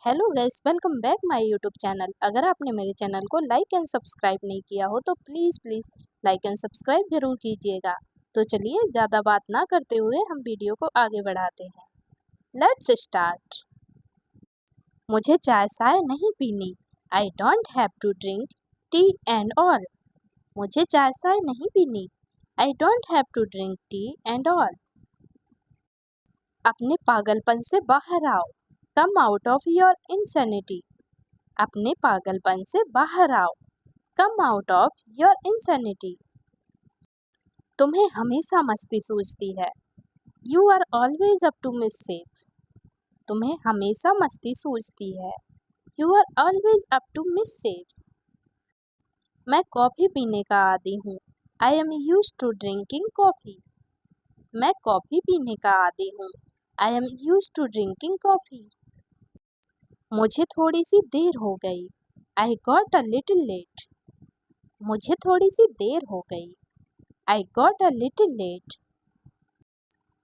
Hello guys, welcome back my YouTube channel. अगर आपने मेरे चैनल को लाइक एंड सब्सक्राइब नहीं किया हो तो प्लीज़ लाइक एंड सब्सक्राइब ज़रूर कीजिएगा। तो चलिए ज़्यादा बात ना करते हुए हम वीडियो को आगे बढ़ाते हैं। Let's start. मुझे चाय साय नहीं पीनी। I don't have to drink tea and all. मुझे चाय साय नहीं पीनी। I don't have to drink tea and all. अपने पागलपन से बाहर आओ। Come out of your insanity. अपने पागलपन से बाहर आओ। Come out of your insanity. तुम्हें हमेशा मस्ती सूझती है। You are always up to mischief. तुम्हें हमेशा मस्ती सूझती है। You are always up to mischief. मैं कॉफ़ी पीने का आदी हूँ। I am use to drinking coffee. मैं कॉफ़ी पीने का आदी हूँ। I am use to drinking coffee. मुझे थोड़ी सी देर हो गई। I got a little late. मुझे थोड़ी सी देर हो गई। I got a little late.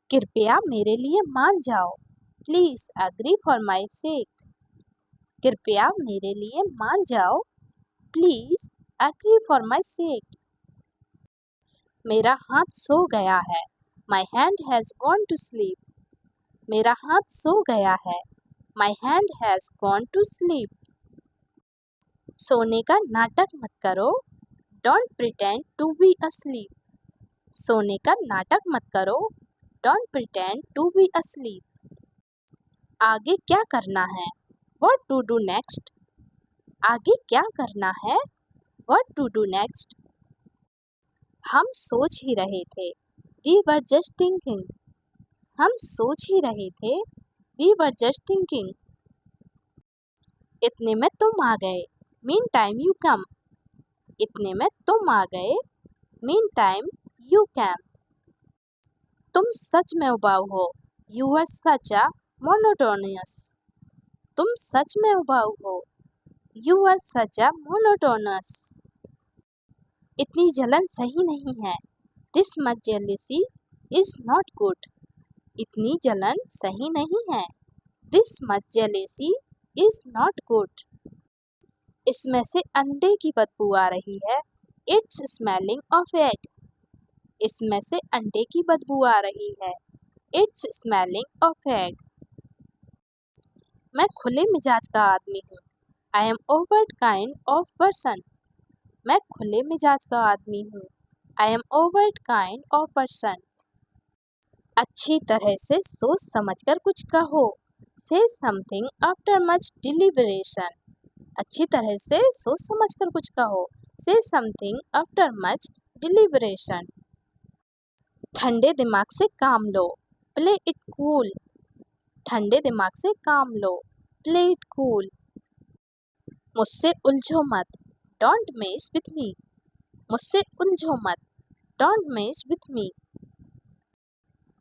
कृपया मेरे लिए मान जाओ। Please agree for my sake. कृपया मेरे लिए मान जाओ। प्लीज अग्री फॉर माई सेक। मेरा हाथ सो गया है। My hand has gone to sleep. मेरा हाथ सो गया है। My hand has gone to sleep. सोने का नाटक मत करो। Don't pretend to be asleep। सोने का नाटक मत करो। Don't pretend to be asleep। आगे क्या करना है? What to do next? आगे क्या करना है? What to do next? हम सोच ही रहे थे। We were just thinking। हम सोच ही रहे थे। We were just thinking। इतने में तुम आ गए। Meantime you come। इतने में तुम आ गए। Meantime you came। तुम सच में उबाऊ हो। You are such a monotonous। तुम सच में उबाऊ हो। You are such a monotonous। इतनी जलन सही नहीं है। This much jealousy is not good। इतनी जलन सही नहीं है। This much jealousy is not good। इसमें से अंडे की बदबू आ रही है। It's smelling of egg। इसमें से अंडे की बदबू आ रही है। It's smelling of egg। मैं खुले मिजाज का आदमी हूँ। I am overt kind of person। मैं खुले मिजाज का आदमी हूँ। I am overt kind of person। अच्छी तरह से सोच समझकर कुछ कहो। Say something after much deliberation। अच्छी तरह से सोच समझकर कुछ कहो। Say something after much deliberation। ठंडे दिमाग से काम लो। Play it cool। ठंडे दिमाग से काम लो। Play it cool। मुझसे उलझो मत। Don't mess with me। मुझसे उलझो मत। Don't mess with me।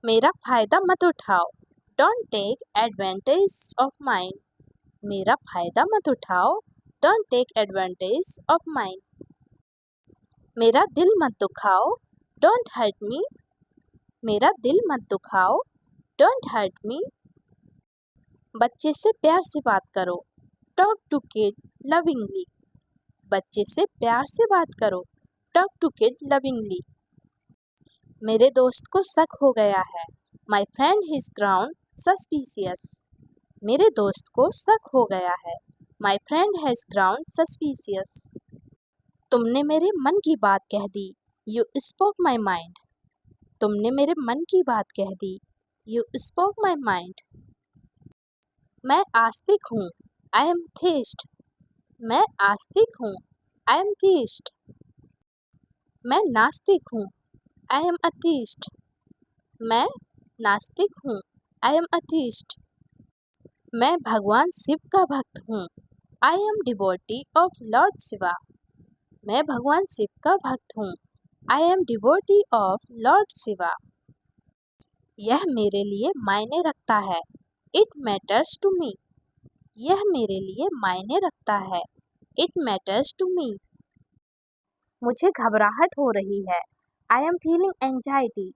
मेरा फायदा मत उठाओ। Don't take advantage of mine। मेरा फायदा मत उठाओ। Don't take advantage of mine। मेरा दिल मत दुखाओ। Don't hurt me। मेरा दिल मत दुखाओ। Don't hurt me। बच्चे से प्यार से बात करो। Talk to kid lovingly। बच्चे से प्यार से बात करो। Talk to kid lovingly। मेरे दोस्त को शक हो गया है। My friend is grown suspicious। मेरे दोस्त को शक हो गया है। My friend has grown suspicious। तुमने मेरे मन की बात कह दी। You spoke my mind। तुमने मेरे मन की बात कह दी। You spoke my mind। मैं आस्तिक हूँ। I am theist। मैं आस्तिक हूँ। I am theist। मैं नास्तिक हूँ। I am atheist। मैं नास्तिक हूँ। I am atheist। मैं भगवान शिव का भक्त हूँ। I am devotee of Lord Shiva। मैं भगवान शिव का भक्त हूँ। I am devotee of Lord Shiva। यह मेरे लिए मायने रखता है। It matters to me। यह मेरे लिए मायने रखता है। It matters to me। मुझे घबराहट हो रही है। I am feeling anxiety।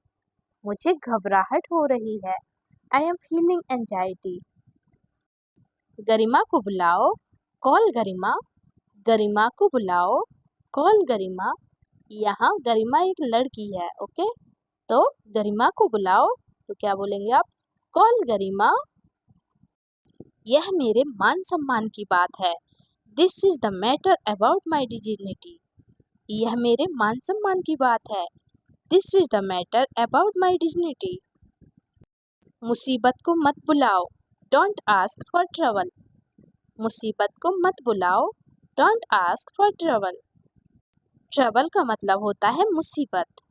मुझे घबराहट हो रही है। I am feeling anxiety। गरिमा को बुलाओ, कॉल गरिमा। गरिमा को बुलाओ, कॉल गरिमा। यहाँ गरिमा एक लड़की है, ओके। तो गरिमा को बुलाओ तो क्या बोलेंगे आप? कॉल गरिमा। यह मेरे मान सम्मान की बात है। This is the matter about my dignity. यह मेरे मान सम्मान की बात है। This is the matter about my dignity. मुसीबत को मत बुलाओ, डोंट आस्क फॉर ट्रबल। मुसीबत को मत बुलाओ, don't ask for trouble. Trouble का मतलब होता है मुसीबत।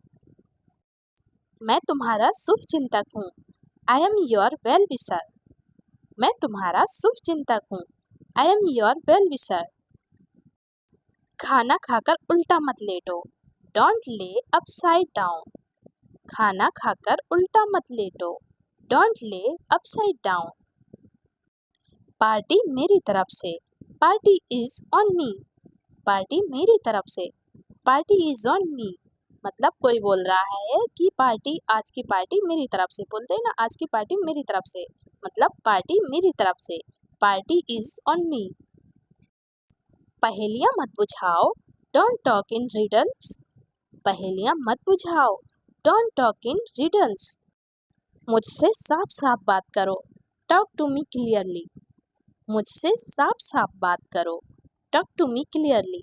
मैं तुम्हारा शुभ चिंतक हूँ। I am your well wisher. मैं तुम्हारा शुभ चिंतक हूँ। I am your well wisher. खाना खाकर उल्टा मत लेटो, डोंट ले अपसाइड डाउन। खाना खाकर उल्टा मत लेटो, डोंट ले अपसाइड डाउन। पार्टी मेरी तरफ से, party is on me. Party मेरी तरफ से, पार्टी इज ऑन मी। मतलब कोई बोल रहा है कि पार्टी, आज की पार्टी मेरी तरफ से। बोलते हैं ना, आज की पार्टी मेरी तरफ से, मतलब पार्टी मेरी तरफ से। Party is on me. पहेलियाँ मत बुझाओ, डोंट टॉक इन रिडल्स। पहेलियाँ मत बुझाओ, डोंट टॉक इन रिडल्स। मुझसे साफ साफ बात करो, टॉक टू मी क्लियरली। मुझसे साफ साफ बात करो, टॉक टू मी क्लियरली।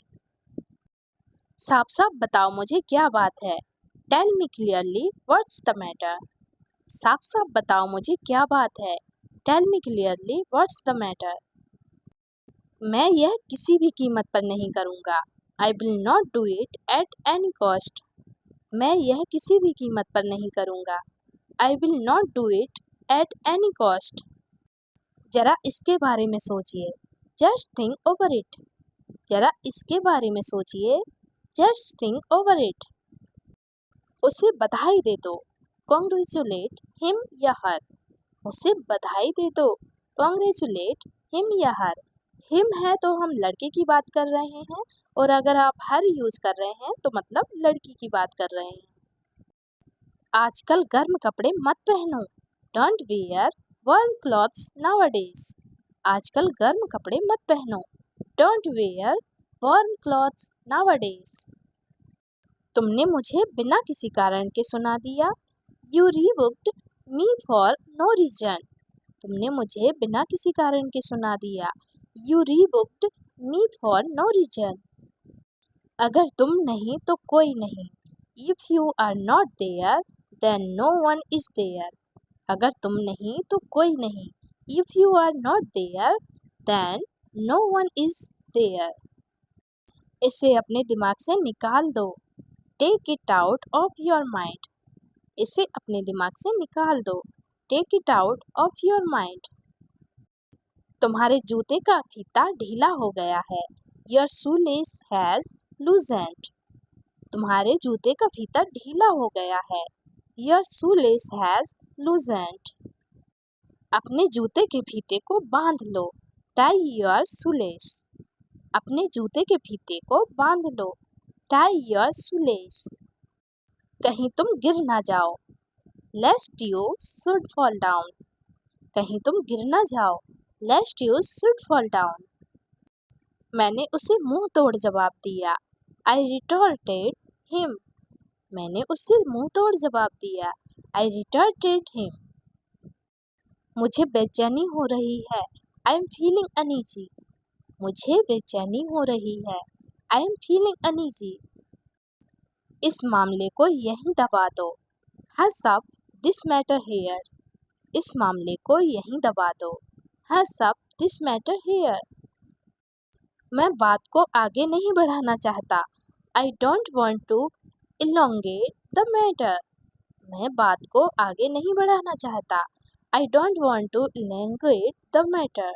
साफ साफ बताओ मुझे क्या बात है, tell me clearly what's the matter. साफ साफ बताओ मुझे क्या बात है, tell me clearly what's the matter. मैं यह किसी भी कीमत पर नहीं करूँगा, I will not do it at any cost. मैं यह किसी भी कीमत पर नहीं करूँगा, I will not do it at any cost. जरा इसके बारे में सोचिए, जस्ट थिंक ओवर इट। जरा इसके बारे में सोचिए, जस्ट थिंक ओवर इट। उसे बधाई दे दो, कॉन्ग्रेचुलेट हिम या हर। उसे बधाई दे दो, कॉन्ग्रेचुलेट हिम या हर। हिम है तो हम लड़के की बात कर रहे हैं, और अगर आप हर यूज कर रहे हैं तो मतलब लड़की की बात कर रहे हैं। आजकल गर्म कपड़े मत पहनो, don't wear warm clothes nowadays. आजकल गर्म कपड़े मत पहनो, don't wear warm clothes nowadays. तुमने मुझे बिना किसी कारण के सुना दिया, you rebuked me for no reason. तुमने मुझे बिना किसी कारण के सुना दिया, you rebuked me for no reason. अगर तुम नहीं तो कोई नहीं, if you are not there then no one is there. अगर तुम नहीं तो कोई नहीं, if you are not there then no one is there. इसे अपने दिमाग से निकाल दो, take it out of your mind. इसे अपने दिमाग से निकाल दो, take it out of your mind. तुम्हारे जूते का फीता ढीला हो गया है, योर शूलेस हैज लूजेंड। तुम्हारे जूते का फीता ढीला हो गया है, योर शूलेस हैज लूजेंड। अपने जूते के फीते को बांध लो, टाई योर शूलेस। अपने जूते के फीते को बांध लो, टाई योर शूलेस। कहीं तुम गिर ना जाओ, लेस्ट यू शुड फॉल डाउन। कहीं तुम गिर ना जाओ, लेस्ट यू शुड फॉल डाउन। मैंने उसे मुंह तोड़ जवाब दिया, आई रिटॉर्टेड हिम। मैंने उसे मुंह तोड़ जवाब दिया, आई रिटॉर्टेड हिम। मुझे बेचैनी हो रही है, आई एम फीलिंग अनईजी। मुझे बेचैनी हो रही है, आई एम फीलिंग अनईजी। इस मामले को यहीं दबा दो, hush up this matter here. इस मामले को यहीं दबा दो, hush up this matter here. मैं बात को आगे नहीं बढ़ाना चाहता, I don't want to elongate the matter. मैं बात को आगे नहीं बढ़ाना चाहता, I don't want to elongate the matter.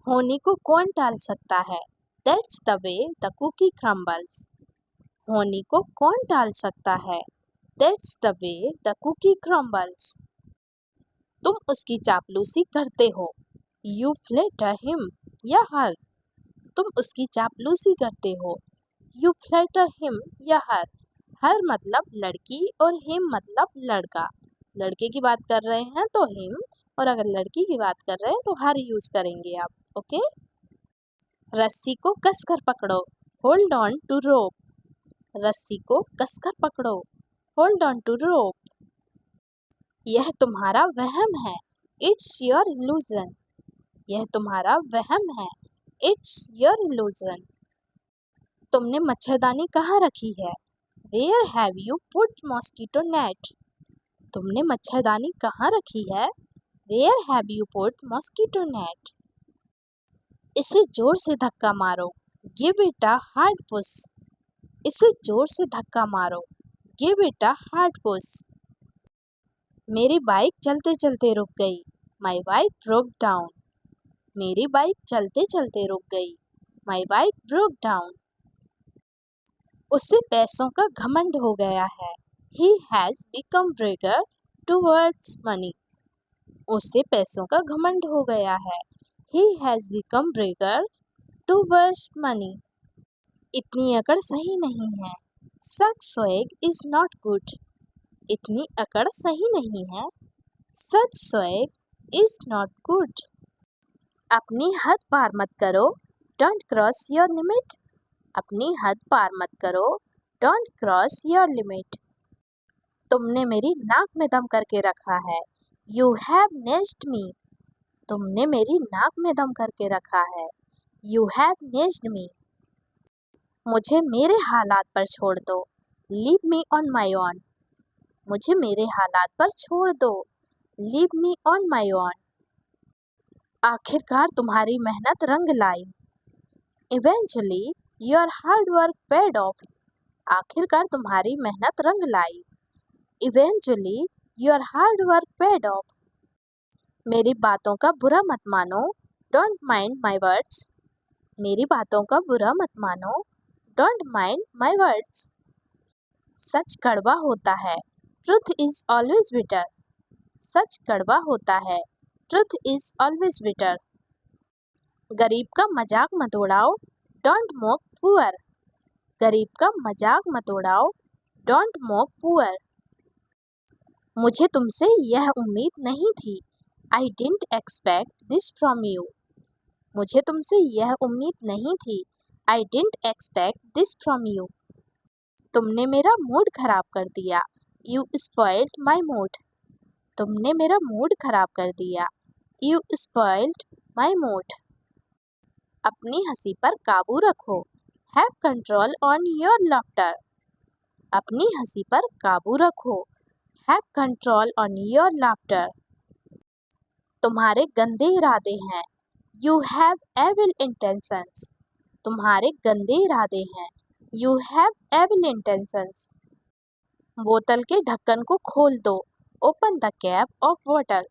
होने को कौन टाल सकता है, that's the way the cookie crumbles. होने को कौन टाल सकता है, that's the way the cookie crumbles. तुम उसकी चापलूसी करते हो, यू फ्लेटर हिम या हर। तुम उसकी चापलूसी करते हो, यू फ्लेटर हिम या हर। हर मतलब लड़की और हिम मतलब लड़का। लड़के की बात कर रहे हैं तो हिम, और अगर लड़की की बात कर रहे हैं तो हर यूज करेंगे आप। ओके, रस्सी को कसकर पकड़ो, होल्ड ऑन टू रोप। रस्सी को कसकर पकड़ो, होल्ड ऑन टू रोप। यह तुम्हारा वहम है, इट्स योर इल्यूजन। यह तुम्हारा वहम है, इट्स योर इल्यूजन। तुमने मच्छरदानी कहाँ रखी है? Where have you put mosquito net? तुमने मच्छरदानी कहाँ रखी है? Where have you put mosquito net? इसे जोर से धक्का मारो, give it a hard push. इसे जोर से धक्का मारो, give it a hard push. मेरी बाइक चलते चलते रुक गई, माई बाइक ब्रोक डाउन। मेरी बाइक चलते चलते रुक गई, माई बाइक ब्रोक डाउन। उसे पैसों का घमंड हो गया है, he has become bragger towards money. उसे पैसों का घमंड हो गया है, he has become bragger towards money. इतनी अकड़ सही नहीं है, such swag is not good. इतनी अकड़ सही नहीं है, such swag is not good. अपनी हद पार मत करो, डोंट क्रॉस योर लिमिट। अपनी हद पार मत करो, डोंट क्रॉस योर लिमिट। तुमने मेरी नाक में दम करके रखा है, यू हैव नेस्ड मी। तुमने मेरी नाक में दम करके रखा है, यू हैव नेस्ड मी। मुझे मेरे हालात पर छोड़ दो, leave me on my own. मुझे मेरे हालात पर छोड़ दो, leave me on my own. आखिरकार तुम्हारी मेहनत रंग लाई, eventually your hard work paid off. आखिरकार तुम्हारी मेहनत रंग लाई, eventually your hard work paid off. मेरी बातों का बुरा मत मानो, डोंट माइंड माई वर्ड्स। मेरी बातों का बुरा मत मानो, डोंट माइंड माई वर्ड्स। सच कड़वा होता है, ट्रुथ इज ऑलवेज बिटर। सच कड़वा होता है, ट्रुथ इज ऑलवेज बिटर। गरीब का मजाक मत उड़ाओ, डोंट मोक पुअर। गरीब का मजाक मत उड़ाओ, डोंट मोक पुअर। मुझे तुमसे यह उम्मीद नहीं थी, I didn't expect this from you. मुझे तुमसे यह उम्मीद नहीं थी, I didn't expect this from you. तुमने मेरा मूड खराब कर दिया, यू स्पॉइल्ड माई मूड। तुमने मेरा मूड खराब कर दिया, यू स्पॉइल्ड माई मूड। अपनी हंसी पर काबू रखो, have control on your laughter. अपनी हंसी पर काबू रखो, have control on your laughter. तुम्हारे गंदे इरादे हैं, यू हैव एविल इंटेंशंस। तुम्हारे गंदे इरादे हैं, यू हैव एविल इंटेंशंस। बोतल के ढक्कन को खोल दो, open the cap of bottle.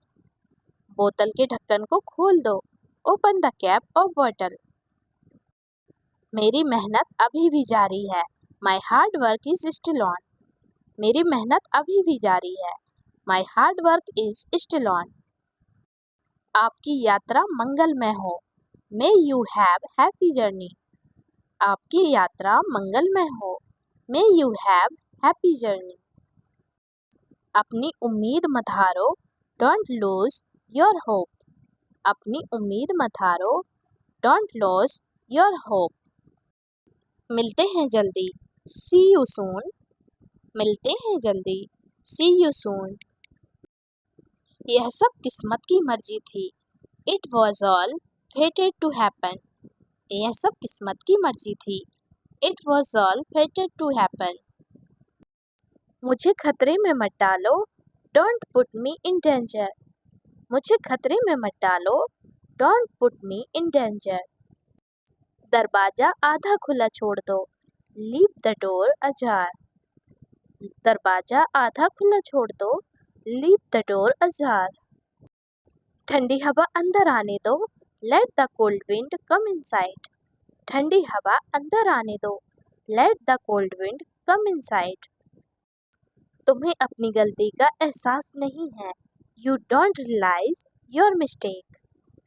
बोतल के ढक्कन को खोल दो, open the cap of bottle. मेरी मेहनत अभी भी जारी है, my hard work is still on. मेरी मेहनत अभी भी जारी है, my hard work is still on. आपकी यात्रा मंगलमय हो, may you have happy journey. आपकी यात्रा मंगलमय हो, may you have happy journey. अपनी उम्मीद मत हारो, डोंट लूज योर होप। अपनी उम्मीद मत हारो, डोंट लूज योर होप। मिलते हैं जल्दी, सी यू सून। मिलते हैं जल्दी, सी यू सून। यह सब किस्मत की मर्जी थी, it was all fated to happen. यह सब किस्मत की मर्जी थी, it was all fated to happen. मुझे खतरे में मत डालो, don't put me in danger. मुझे खतरे में मत डालो, don't put me in danger. दरवाजा आधा खुला छोड़ दो, लीव द डोर अजार। दरवाजा आधा खुला छोड़ दो, लीव द डोर अजार। ठंडी हवा अंदर आने दो, let the cold wind come inside. ठंडी हवा अंदर आने दो, let the cold wind come inside. तुम्हें अपनी गलती का एहसास नहीं है, you don't realise your mistake.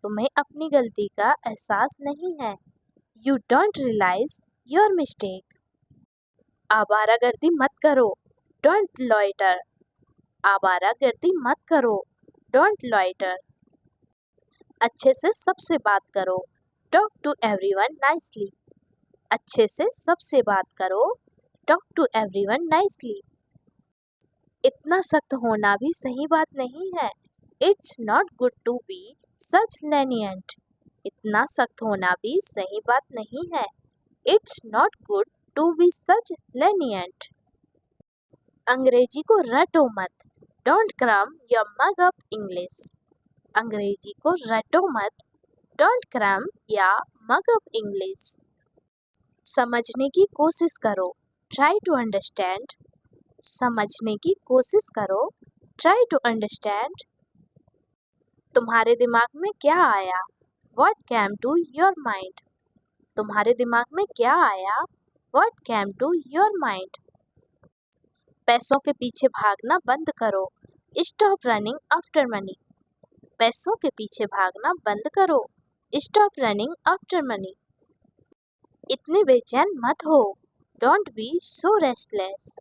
तुम्हें अपनी गलती का एहसास नहीं है, you don't realise your mistake. आवारागर्दी मत करो, डोंट लॉइटर। आवारागर्दी मत करो, डोंट लॉइटर। अच्छे से सबसे बात करो। Talk to everyone nicely. अच्छे से सबसे बात करो। Talk to everyone nicely. इतना सख्त होना भी सही बात नहीं है। It's not good to be such lenient। इतना सख्त होना भी सही बात नहीं है। It's not good to be such lenient। Angrezi को रटो मत। डोंट क्रम योर मग अप इंग्लिश। अंग्रेजी को रटो मत। डोंट क्रम या मग अप इंग्लिश। समझने की कोशिश करो। Try to understand. समझने की कोशिश करो। Try to understand. तुम्हारे दिमाग में क्या आया? What came to your mind? तुम्हारे दिमाग में क्या आया? What came to your mind? पैसों के पीछे भागना बंद करो। Stop running after money. पैसों के पीछे भागना बंद करो। Stop running after money. इतने बेचैन मत हो। Don't be so restless.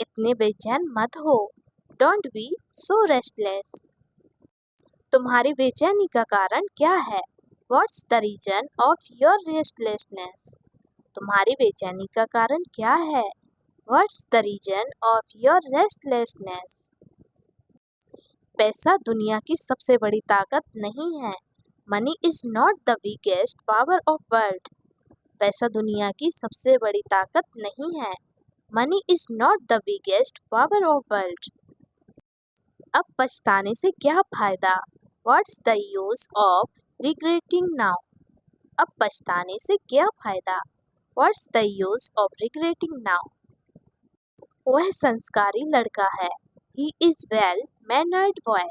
इतने बेचैन मत हो। Don't be so restless. तुम्हारी बेचैनी का कारण क्या है? What's the reason of your restlessness? तुम्हारी बेचैनी का कारण क्या है? What's the reason of your restlessness? पैसा दुनिया की सबसे बड़ी ताकत नहीं है। Money is not the biggest power of world. पैसा दुनिया की सबसे बड़ी ताकत नहीं है। Money is not the biggest power of world. अब पछताने से क्या फायदा? What's the use of regretting now? अब पछताने से क्या फायदा? What's the use of regretting now? वह संस्कारी लड़का है। He is well mannered boy.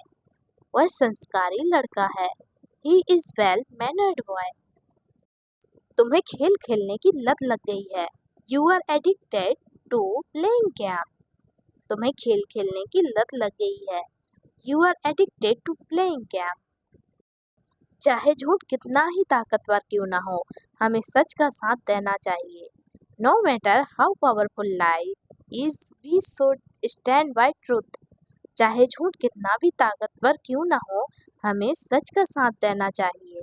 वह संस्कारी लड़का है। He is well mannered boy. तुम्हें खेल खेलने की लत लग गई है। You are addicted to playing game. तुम्हें खेल खेलने की लत लग गई है। You are addicted to playing game. चाहे झूठ कितना ही ताकतवर क्यों ना हो, हमें सच का साथ देना चाहिए। No matter how powerful lie is, we should stand by truth. चाहे झूठ कितना भी ताकतवर क्यों ना हो, हमें सच का साथ देना चाहिए।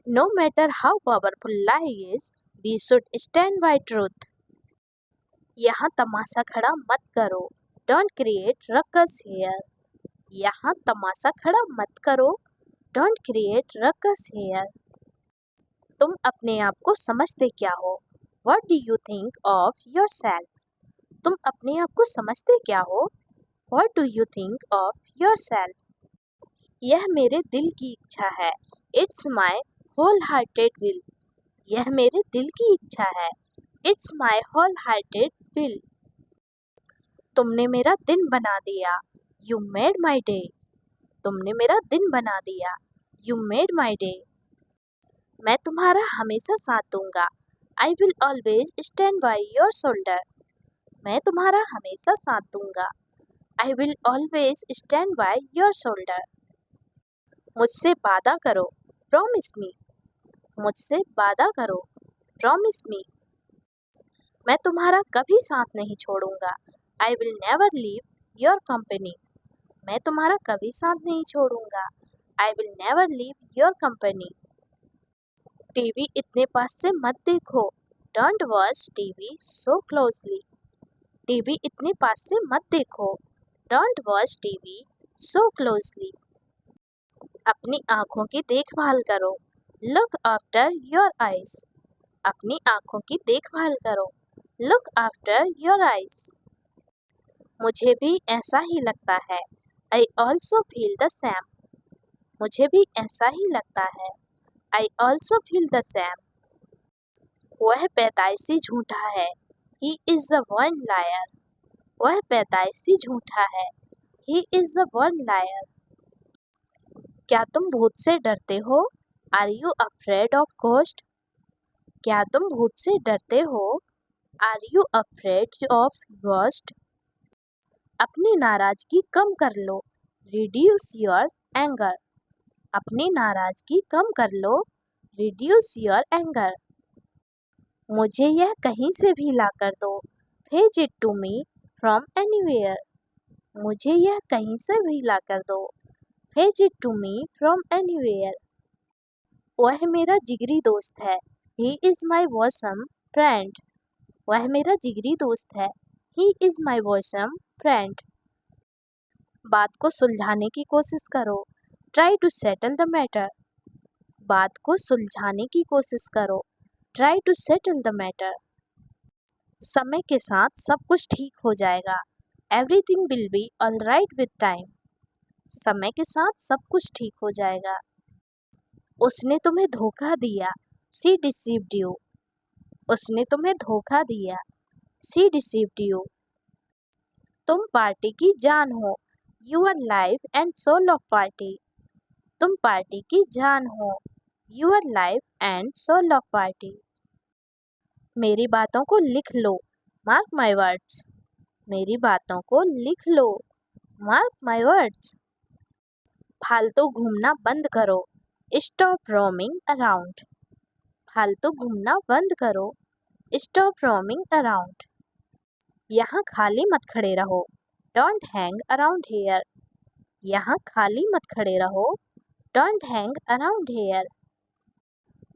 No matter how powerful lie is, we should stand by truth. यहाँ तमाशा खड़ा मत करो। Don't create ruckus here. यहाँ तमाशा खड़ा मत करो। Don't create ruckus here. तुम अपने आप को समझते क्या हो? What do you think of yourself? तुम अपने आप को समझते क्या हो? What do you think of yourself? यह मेरे दिल की इच्छा है। It's my whole-hearted will. यह मेरे दिल की इच्छा है। It's my whole-hearted will. तुमने मेरा दिन बना दिया। You made my day. तुमने मेरा दिन बना दिया। You made my day. मैं तुम्हारा हमेशा साथ दूंगा। I will always stand by your shoulder. मैं तुम्हारा हमेशा साथ दूंगा। I will always stand by your shoulder. मुझसे वादा करो। Promise me. मुझसे वादा करो। Promise me. मैं तुम्हारा कभी साथ नहीं छोड़ूंगा। I will never leave your company. मैं तुम्हारा कभी साथ नहीं छोड़ूंगा। I will never leave your company. TV इतने पास से मत देखो। Don't watch TV so closely. TV इतने पास से मत देखो। Don't watch TV so closely. अपनी आँखों की देखभाल करो। Look after your eyes. अपनी आँखों की देखभाल करो। Look after your eyes. मुझे भी ऐसा ही लगता है। I also feel the same. मुझे भी ऐसा ही लगता है। I also feel the same. वह पैदाइशी झूठा है। He is a born liar. वह पैदाइशी झूठा है। He is a born liar. क्या तुम भूत से डरते हो? Are you afraid of ghost? क्या तुम भूत से डरते हो? Are you afraid of ghost? अपनी नाराजगी कम कर लो। Reduce your anger. अपनी नाराजगी कम कर लो। Reduce your anger. मुझे यह कहीं से भी ला कर दो। Fetch it to me from anywhere. मुझे यह कहीं से भी ला कर दो। Fetch it to me from anywhere. वह मेरा जिगरी दोस्त है. He is my bosom friend. वह मेरा जिगरी दोस्त है. He is my bosom friend. बात को सुलझाने की कोशिश करो. Try to settle the matter. बात को सुलझाने की कोशिश करो. Try to settle the matter. समय के साथ सब कुछ ठीक हो जाएगा. Everything will be all right with time. समय के साथ सब कुछ ठीक हो जाएगा. उसने तुम्हें धोखा दिया. She deceived you. उसने तुम्हें धोखा दिया. She deceived you. तुम पार्टी की जान हो. You are life and soul of party. तुम पार्टी की जान हो. You are life and soul of party. मेरी बातों को लिख लो. Mark my words. मेरी बातों को लिख लो. Mark my words. फालतू घूमना बंद करो. Stop roaming around. फालतू घूमना बंद करो. Stop roaming around. यहाँ खाली मत खड़े रहो. Don't hang around here. यहाँ खाली मत खड़े रहो. Don't hang around here.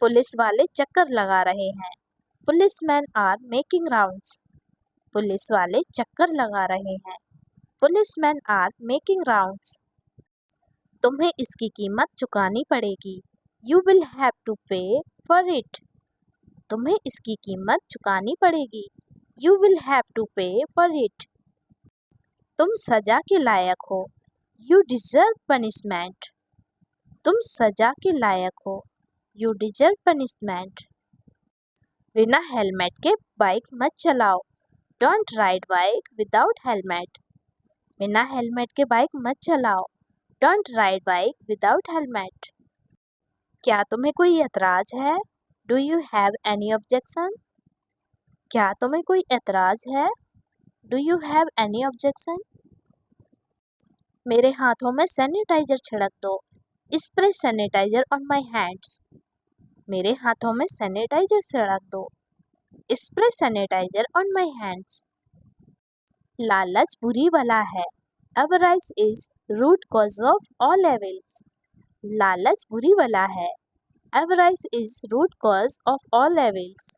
Police वाले चक्कर लगा रहे हैं. Policemen are making rounds. Police वाले चक्कर लगा रहे हैं. Policemen are making rounds. तुम्हें इसकी कीमत चुकानी पड़ेगी. You will have to pay for it. तुम्हें इसकी कीमत चुकानी पड़ेगी. You will have to pay for it. तुम सजा के लायक हो. You deserve punishment. तुम सजा के लायक हो. You deserve punishment. बिना हेलमेट के बाइक मत चलाओ. Don't ride bike without helmet. बिना हेलमेट के बाइक मत चलाओ. Don't ride bike without helmet. क्या तुम्हें कोई एतराज है? Do you have any objection? क्या तुम्हें कोई एतराज है? Do you have any objection? मेरे हाथों में सैनिटाइजर छिड़क दो. Spray sanitizer on my hands. मेरे हाथों में सैनिटाइजर छिड़क दो. Spray sanitizer on my hands. लालच बुरी बला है. Avarice is root cause of all evils. लालच बुरी बला है. Avarice is root cause of all evils.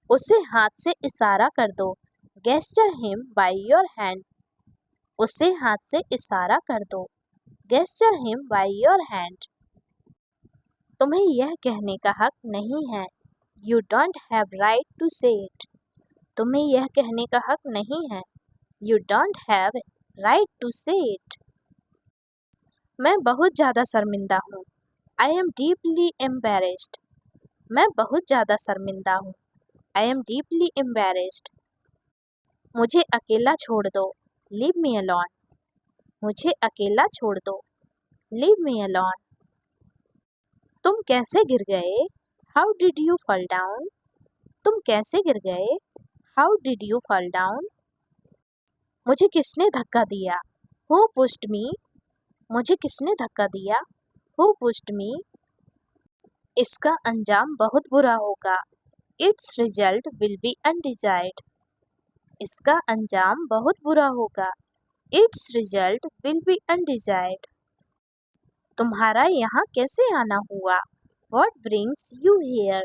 उसे हाथ से इशारा कर दो. Gesture him by your hand. उसे हाथ से इशारा कर दो. Gesture him by your hand. तुम्हें यह कहने का हक नहीं है. You don't have right to say it. तुम्हें यह कहने का हक नहीं है. You don't have right to say it. मैं बहुत ज़्यादा शर्मिंदा हूँ. I am deeply embarrassed. मैं बहुत ज़्यादा शर्मिंदा हूँ. I am deeply embarrassed. मुझे अकेला छोड़ दो. Leave me alone. मुझे अकेला छोड़ दो. Leave me alone. तुम कैसे गिर गए? How did you fall down? तुम कैसे गिर गए? How did you fall down? मुझे किसने धक्का दिया? Who pushed me? मुझे किसने धक्का दिया? Who pushed me? इसका अंजाम बहुत बुरा होगा. Its result will be undesired. इसका अंजाम बहुत बुरा होगा. Its result will be undesired. तुम्हारा यहाँ कैसे आना हुआ? What brings you here?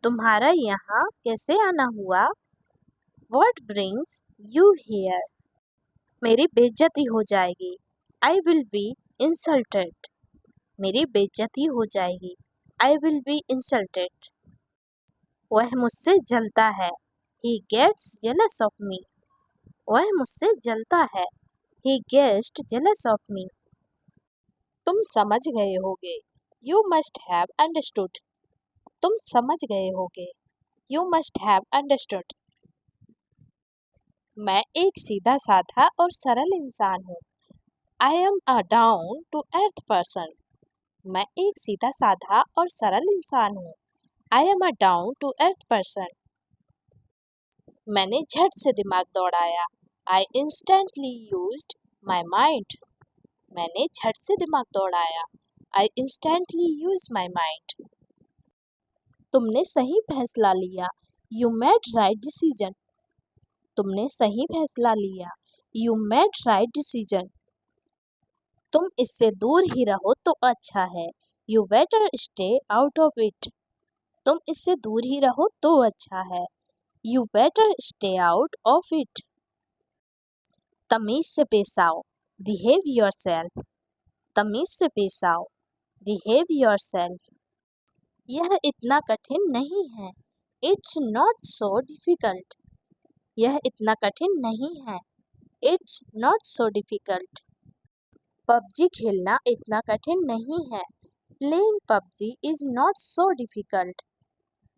तुम्हारा यहाँ कैसे आना हुआ? What brings you here? मेरी बेइज्जती हो जाएगी. I will be insulted. मेरी बेइज्जती हो जाएगी. I will be insulted. वह मुझसे जलता है. He gets jealous of me. वह मुझसे जलता है. He gets jealous of me. तुम समझ गए होगे. You must have understood. तुम समझ गए होगे. You must have understood. मैं एक सीधा साधा और सरल इंसान हूँ. I am a down to earth person. मैं एक सीधा साधा और सरल इंसान हूँ. I am a down to earth person. मैंने झट से दिमाग दौड़ाया. I instantly used my mind. मैंने झट से दिमाग दौड़ाया. I instantly used my mind. तुमने सही फैसला लिया. You made right decision. तुमने सही फैसला लिया. You made right decision. तुम इससे दूर ही रहो तो अच्छा है। You better stay out of it. तुम इससे दूर ही रहो तो अच्छा है। You better stay out of it. तमीज से पेश आओ। Behave yourself. तमीज से पेश आओ। Behave yourself. यह इतना कठिन नहीं है। It's not so difficult. यह इतना कठिन नहीं है। It's not so difficult. PUBG खेलना इतना कठिन नहीं है। Playing PUBG is not so difficult.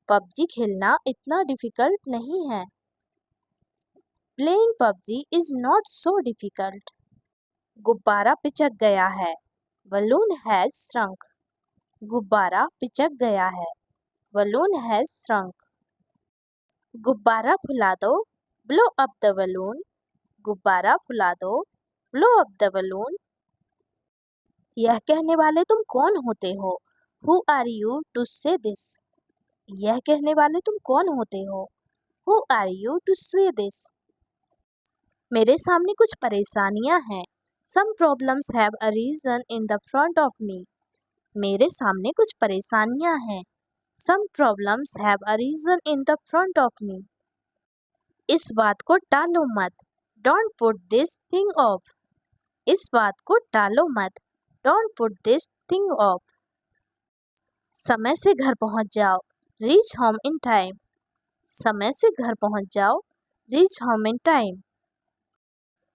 PUBG खेलना इतना डिफिकल्ट नहीं है। Playing PUBG is not so difficult. गुब्बारा पिचक गया है। Balloon has shrunk. गुब्बारा पिचक गया है। Balloon has shrunk. गुब्बारा फुला दो। Blow up the balloon. गुब्बारा फुला दो। Blow up the balloon. यह कहने वाले तुम कौन होते हो? Who are you to say this? यह कहने वाले तुम कौन होते हो? Who are you to say this? मेरे सामने कुछ परेशानियां हैं। Some problems have arisen in the front of me. मेरे सामने कुछ परेशानियां हैं। Some problems have arisen in the front of me. इस बात को टालो मत। Don't put this thing off. इस बात को टालो मत। Don't put this thing off. समय से घर पहुंच जाओ। Reach home in time. समय से घर पहुंच जाओ। Reach home in time.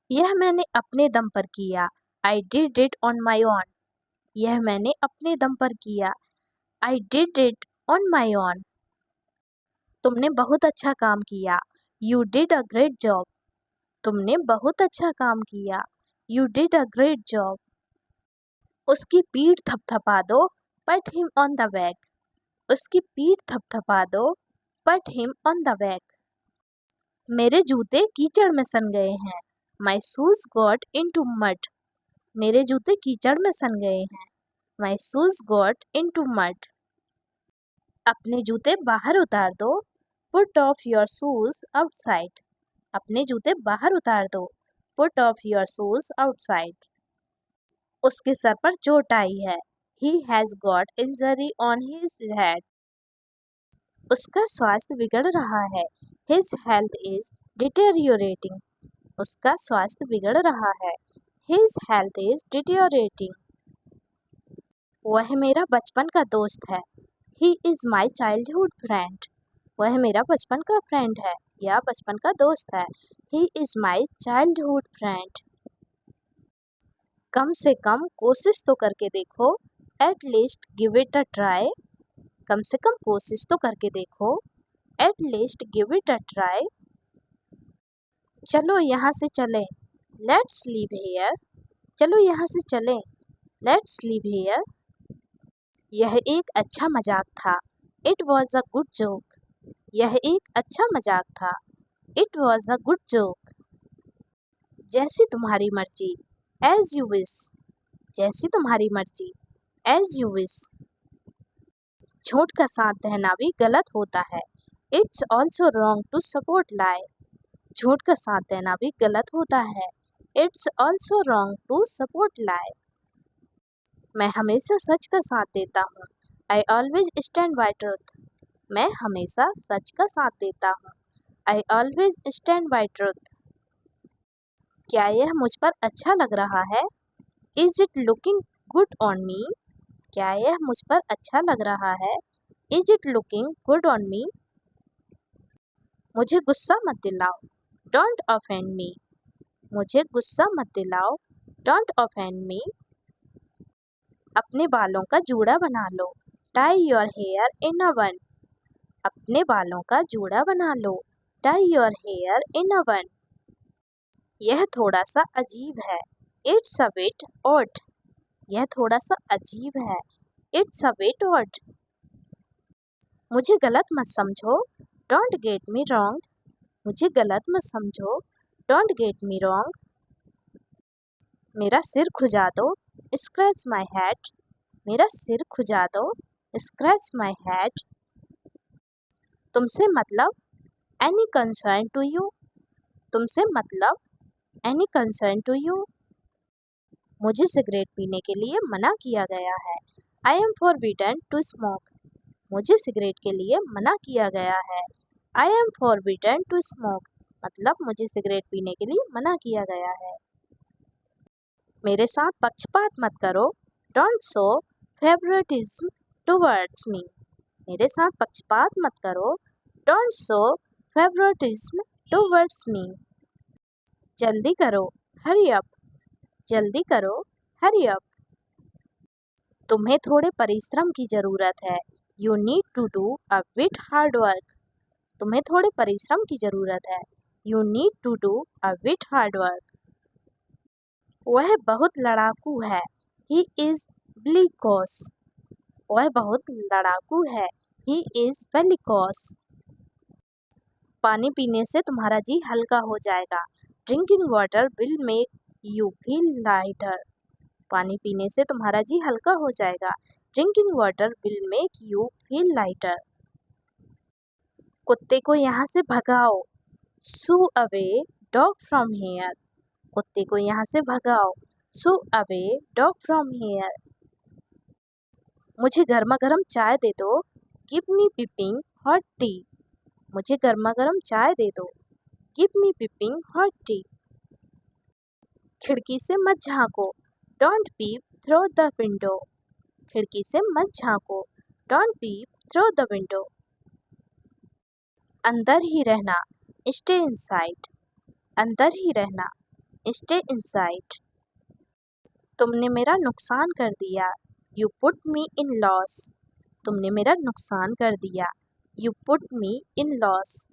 यह मैंने अपने दम पर किया। I did it on my own. यह मैंने अपने दम पर किया। I did it on my own. तुमने बहुत अच्छा काम किया। You did a great job. तुमने बहुत अच्छा काम किया। You did a great job. उसकी पीठ थपथपा दो। पट हिम ऑन द बैक। उसकी पीठ थपथपा दो। पट हिम ऑन द बैक। मेरे जूते कीचड़ में सन गए हैं। My shoes got into mud. मेरे जूते कीचड़ में सन गए हैं। My shoes got into mud. अपने जूते बाहर उतार दो। Put off your shoes outside. अपने जूते बाहर उतार दो। Put off your shoes outside. उसके सर पर चोट आई है। He has got injury on his head. उसका स्वास्थ्य बिगड़ रहा है। His health is deteriorating. उसका स्वास्थ्य बिगड़ रहा है। His health is deteriorating. वह मेरा बचपन का दोस्त है। He is my childhood friend. वह मेरा बचपन का फ्रेंड है या बचपन का दोस्त है। He is my childhood friend. कम से कम कोशिश तो करके देखो। At least give it a try. कम से कम कोशिश तो करके देखो। At least give it a try. चलो यहाँ से चलें। Let's leave here. चलो यहाँ से चलें। Let's leave here. यह एक अच्छा मजाक था। It was a good joke. यह एक अच्छा मजाक था। It was a good joke. जैसी तुम्हारी मर्जी। As you wish. जैसी तुम्हारी मर्जी। As you wish. झूठ का साथ देना भी गलत होता है। It's also wrong to support lie. झूठ का साथ देना भी गलत होता है। It's also wrong to support lie. मैं हमेशा सच का साथ देता हूँ। I always stand by truth. मैं हमेशा सच का साथ देता हूँ। I always stand by truth. क्या यह मुझ पर अच्छा लग रहा है? Is it looking good on me? क्या यह मुझ पर अच्छा लग रहा है? Is it looking good on me? मुझे गुस्सा मत दिलाओ। डोंट ऑफेंड मी। मुझे गुस्सा मत दिलाओ। डोंट ऑफेंड मी। अपने बालों का जूड़ा बना लो। टाई योर हेयर इन अ बन। अपने बालों का जूड़ा बना लो। टाई योर हेयर इन अ बन। यह थोड़ा सा अजीब है। It's a bit odd. यह थोड़ा सा अजीब है। It's a bit odd. मुझे गलत मत समझो। Don't get me wrong. मुझे गलत मत समझो। Don't get me wrong. मेरा सिर खुजा दो। Scratch my head. मेरा सिर खुजा दो। Scratch my head. तुमसे मतलब। Any concern to you. तुमसे मतलब। Any concern to you. मुझे सिगरेट पीने के लिए मना किया गया है। I am forbidden to smoke. मुझे सिगरेट के लिए मना किया गया है। I am forbidden to smoke. मतलब मुझे सिगरेट पीने के लिए मना किया गया है। मेरे साथ पक्षपात मत करो। Don't show favoritism towards me. मेरे साथ पक्षपात मत करो। Don't show favoritism towards me. जल्दी करो। Hurry up. जल्दी करो। Hurry up. तुम्हें थोड़े परिश्रम की ज़रूरत है। You need to do a bit hard work. तुम्हें थोड़े परिश्रम की ज़रूरत है। You need to do a bit hard work. वह बहुत लड़ाकू है। He is bellicose. वह बहुत लड़ाकू है। He is bellicose. पानी पीने से तुम्हारा जी हल्का हो जाएगा। Drinking water will make you feel lighter. पानी पीने से तुम्हारा जी हल्का हो जाएगा। Drinking water will make you feel lighter. कुत्ते को यहाँ से भगाओ। Shoo away dog from here. कुत्ते को यहाँ से भगाओ। Shoo away dog from here. मुझे गर्मा गर्म चाय दे दो। Give me piping hot tea. मुझे गर्मा गर्म चाय दे दो। Give me piping hot tea. खिड़की से मत झांको। Don't peep through the window. खिड़की से मत झांको। Don't peep through the window. अंदर ही रहना। Stay inside. अंदर ही रहना। Stay inside. तुमने मेरा नुकसान कर दिया। You put me in loss. तुमने मेरा नुकसान कर दिया। You put me in loss.